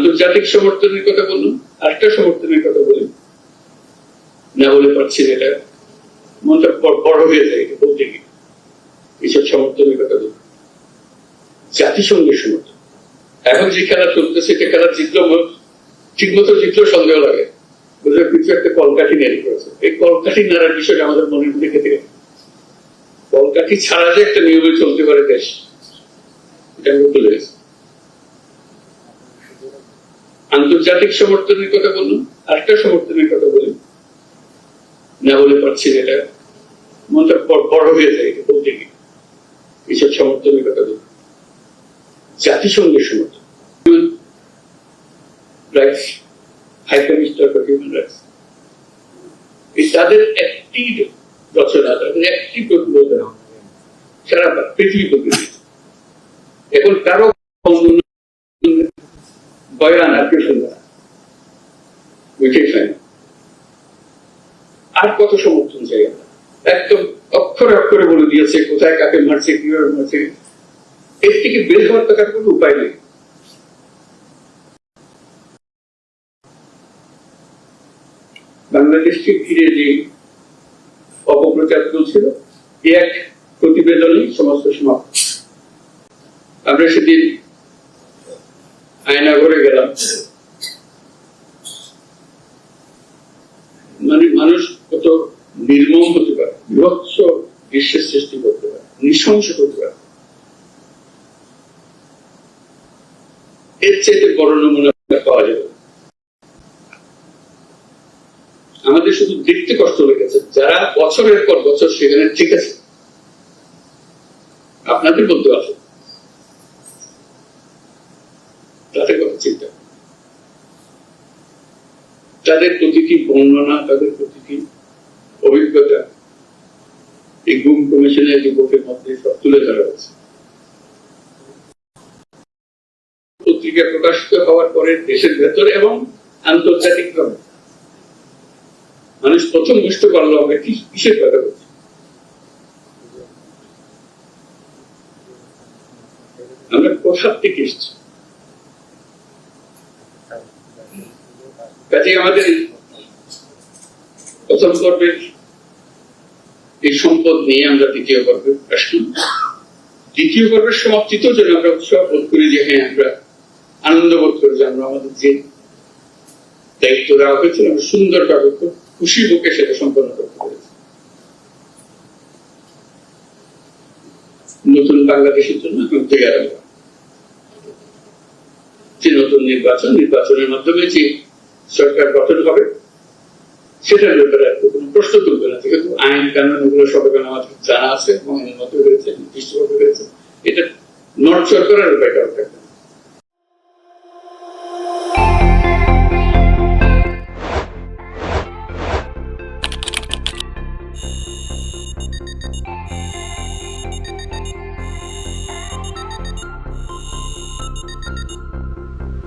আন্তর্জাতিক সমর্থনের কথা বললাম, আরেকটা সমর্থনের কথা বলি, না বলে পারছি না, এটা মনটা বড় হয়ে যায় এটা বলতে গিয়ে। এইসব সমর্থনের কথা বলি, জাতিসংঘের সমর্থন। এখন যে খেলা চলতেছে এটা খেলা জিতলো, ঠিক মতো জিতলো সন্দেহ লাগে, বুঝলে কিছু একটা কলকাঠি নাড়ি করেছে। এই কলকাঠি নাড়ার বিষয়টা আমাদের মনের মধ্যে খেতে গেছে। কলকাঠি ছাড়া যে একটা নিয়মে চলতে পারে দেশ, এটা আমরা ভুলে গেছি। আন্তর্জাতিক সমর্থনের কথা বললাম, আরেকটা সমর্থনের কথা বলি, না বলে পারছি না, এটা মনটা বড় হয়ে যায় এটা বলতে গিয়ে। এইসব সমর্থনের কথা বলি, জাতিসংঘের সমর্থন, rights high commissioner for human rights, তাদের একটি রচনা, তাদের একটি প্রতিবেদন সারা পৃথিবী প্রতিনিধি। এখন কারো বয়ান আর কেউ শুনবে না, বুঝেই হয় না। আর কত সমর্থন চাই আমরা, একদম অক্ষরে অক্ষরে বলে দিয়েছে কোথায় কাকে মারছে, কিভাবে মারছে। এর থেকে বের হওয়ার টাকার কোনো উপায় নেই। বাংলাদেশকে ঘিরে যে অপপ্রচার চলছিল, এক প্রতিবেদনে সমস্ত সমাপ্ত। আমরা সেদিন আয়নাঘরে গেলাম, মানে মানুষ কত নির্মম হতে পারে, বিভৎস দৃশ্যের সৃষ্টি করতে পারে, নৃশংস করতে পারে, এর চাইতে বড় নমুনা পাওয়া যাবে। আমাদের শুধু দেখতে কষ্ট লেগেছে, যারা বছরের পর বছর সেখানে ঠিক আছে, আপনাদের বলতে আছে তাদের কথা চিন্তা, তাদের প্রতিটি বর্ণনা, তাদের প্রতিটি অভিজ্ঞতা এই গুম কমিশনের রিপোর্টের মধ্যে সব তুলে ধরা হয়েছে। পত্রিকা প্রকাশিত হওয়ার পরে দেশের ভেতরে এবং আন্তর্জাতিক ভাবে মানুষ প্রথম বুঝতে পারলো আমরা কিসের কথা বলছি। আমরা কোথা থেকে এসেছি। কাজে আমাদের প্রথম পর্বের এই সম্পদ নিয়ে আমরা দ্বিতীয় পর্বে আসলাম। দ্বিতীয় পর্বের সমাপ্তিতেও যেন আমরা উৎসাহ বোধ করি যে হ্যাঁ, আমরা আনন্দ বোধ করি যে আমরা আমাদের যে দায়িত্ব দেওয়া হয়েছিল আমরা সুন্দরভাবে খুব খুশি বুকে সেটা সম্পন্ন করতে পেরেছি। নতুন বাংলাদেশের জন্য যে নতুন নির্বাচনের মাধ্যমে যে সরকার গঠন হবে সেটার ব্যাপারে কোনো প্রশ্ন তুলবে না, যেহেতু আইন কানুন এগুলো সবাই আমাদের জানা আছে এবং এর মধ্যে রয়েছে, নির্দিষ্টভাবে রয়েছে। এটা নট সরকারের ব্যাপার,